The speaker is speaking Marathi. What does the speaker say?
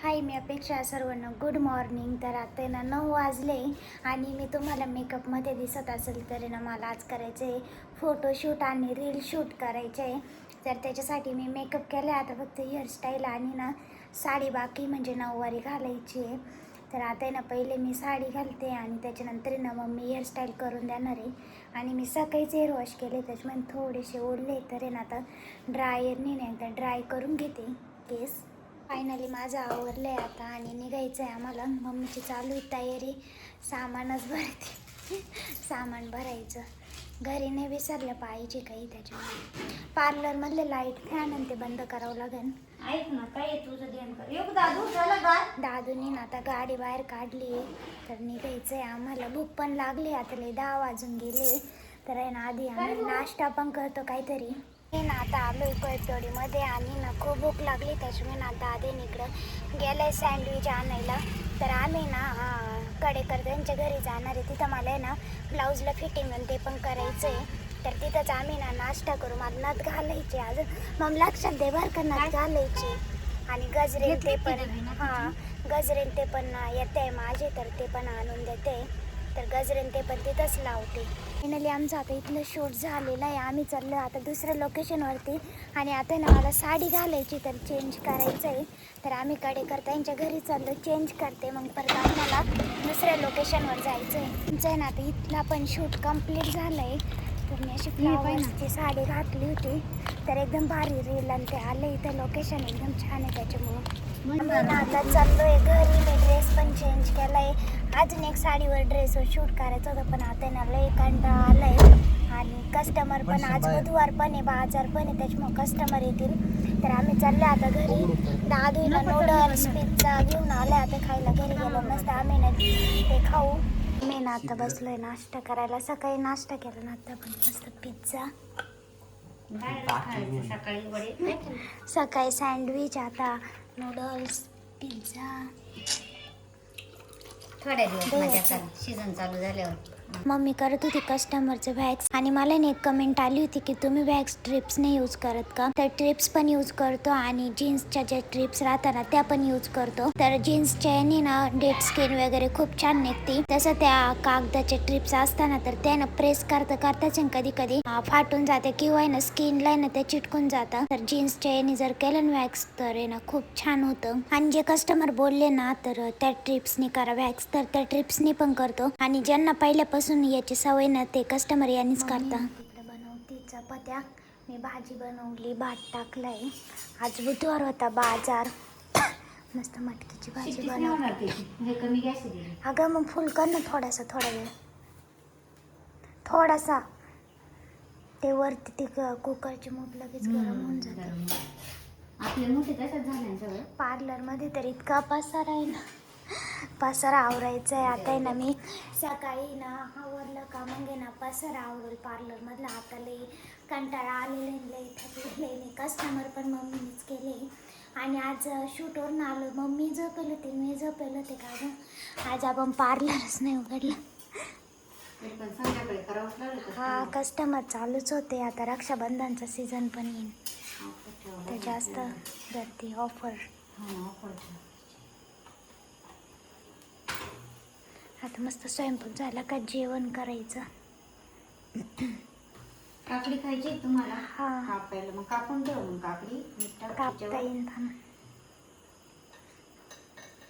हाय, मी अपेक्षा सर्वांना गुड मॉर्निंग. तर आता ना 9 वाजले आणि मी तुम्हाला मेकअपमध्ये दिसत असेल तर ना मला आज करायचं आहे फोटोशूट आणि रील शूट करायचं आहे. तर त्याच्यासाठी मी मेकअप केला आता फक्त हेअरस्टाईल आणि ना साडी बाकी म्हणजे नऊवारी घालायची आहे. तर आता ना पहिले मी साडी घालते आणि त्याच्यानंतर ना मम्मी हेअरस्टाईल करून देणार आहे. आणि मी सकाळीच हेअर वॉश केले त्याच्यामुळे थोडेसे ओढले तर आहे ना आता ड्रायरने नाही एकदा ड्राय करून घेते केस. फायनली माझं आवरलं आहे आता आणि निघायचं आहे आम्हाला. मम्मीची चालू आहे तयारी, सामानच भरते सामान भरायचं. घरी नाही विसरलं पाहिजे काही, त्याच्यामुळे पार्लरमधले लाईट फॅन आणि ते बंद करावं लागेल. ऐक ना, काय तुझं ध्यान कर. एक दादू झाला का? दादूनी ना आता गाडी बाहेर काढली तर निघायचं आहे आम्हाला. भूक पण लागली आता, लय 10 वाजून गेले. तर आहे ना आधी आम्ही नाश्ता पण करतो काहीतरी. हे ना आता आलो कळतोडीमध्ये आणि ना खूप भूक लागली त्याच्यामुळे ना आता आधी इकडं गेलं सँडविच आणायला. तर आम्ही ना कडेकर त्यांच्या घरी जाणार आहे. तिथं मला आहे ना ब्लाऊजला फिटिंग आणि ते पण करायचं आहे. तर तिथंच आम्ही ना नाश्ता करू. मला नथ घालायचे अजून, मग लक्षात दे बरं का, नथ घालायची. आणि गजरे ते पण, गजरे ते पण येते आहे माझे, तर ते पण आणून देते. तर गजरेन ते पण तिथंच लावते. फायनली आमचं आता इथलं शूट झालेलं आहे. आम्ही चाललो आता दुसऱ्या लोकेशनवरती आणि आता ना मला साडी घालायची तर चेंज करायचं आहे. तर आम्ही कडेकर त्यांच्या घरी चाललो, चेंज करते मग परत आम्हाला दुसऱ्या लोकेशनवर जायचं आहे. तुमचं आहे ना आता इथला पण शूट कंप्लीट झालं आहे. तर मी अशी फ्लावर्सची साडी घातली होती तर एकदम भारी रील आणि ते आलं. इथं लोकेशन एकदम छान आहे त्याच्यामुळं मी आता चाललो आहे घरी. मी ड्रेस पण चेंज केला आहे. अजून एक साडीवर ड्रेसवर शूट करायचं होतं पण आता ना लय कंटाळा आला आहे. आणि कस्टमर पण आज बुधवार पण आहे, बाजार पण आहे, त्याच्यामुळे कस्टमर येतील. तर आम्ही चाललो आता घरी. दादूला नूडल्स पिझ्झा घेऊन आले आता खायला. घरी गेलो मस्त आम्ही ना ते खाऊ. मी ना आता बसलोय नाश्ता करायला. सकाळी नाश्ता केला ना आता पण मस्त पिझ्झा, सकाळी सँडविच, आता नूडल्स पिझ्झा. थोड्या दिवस मजा कर, सीझन चालू झाल्यावर. मम्मी करत होती कस्टमरचे वॅक्स आणि मला एक कमेंट आली होती की तुम्ही वॅक्स ट्रिप्स नाही यूज करत का. तर ट्रिप्स पण यूज करतो आणि जीन्सच्या ज्या ट्रिप्स राहतात ना त्या पण यूज करतो. तर जीन्सच्या याने ना डेड स्किन वगैरे खूप छान निघते. तसं त्या कागदाच्या ट्रिप्स असताना तर त्या ना प्रेस करताच कधी कधी फाटून जाते किंवा ना स्किनला ना ते चिटकून जातं. तर जीन्सच्या याने जर केलं ना वॅक्स तर आहे ना खूप छान होतं. आणि जे कस्टमर बोलले ना तर त्या ट्रिप्सनी करा वॅक्स, तर त्या ट्रिप्सनी पण करतो. आणि ज्यांना पहिल्यापासून याची सवय ना ते कस्टमर यांनीच करता. तिकडे बनवते चपात्या, मी भाजी बनवली, भात टाकलाय. आज बुधवार होता बाजार. मस्त मटकीची भाजी बनवली. अगं मग फुल कर ना थोडासा, थोडा वेळ, थोडासा. ते वरती ते कुकरची मूठ लगेच गरम होऊन जाते. आपल्या मोठे तसंच झालं सगळं. पार्लरमध्ये तर इतका पसारा आहे ना, पसारा आवरायचा आहे. आता आहे ना मी सकाळी ना आवरलं का मग ना पसारा आवरेल पार्लरमधला. आता लई कंटाळा आलेले, लई थकलेले. मी कस्टमर पण मम्मीनेच केले. आणि आज शूटवरून आलो, मम्मी झोपेल होते, मी झोपेल होते कारण आज आपण पार्लरच नाही उघडलं. हा, कस्टमर चालूच होते. आता रक्षाबंधनचा सीझन पण येईल तर जास्त गर्दी, ऑफर. आता मस्त स्वयंपाक झाला का जेवण करायचं. काकडी खायची तुम्हाला? हा, कापायला मग कापून ठेव. मग काकडी कापता येईल.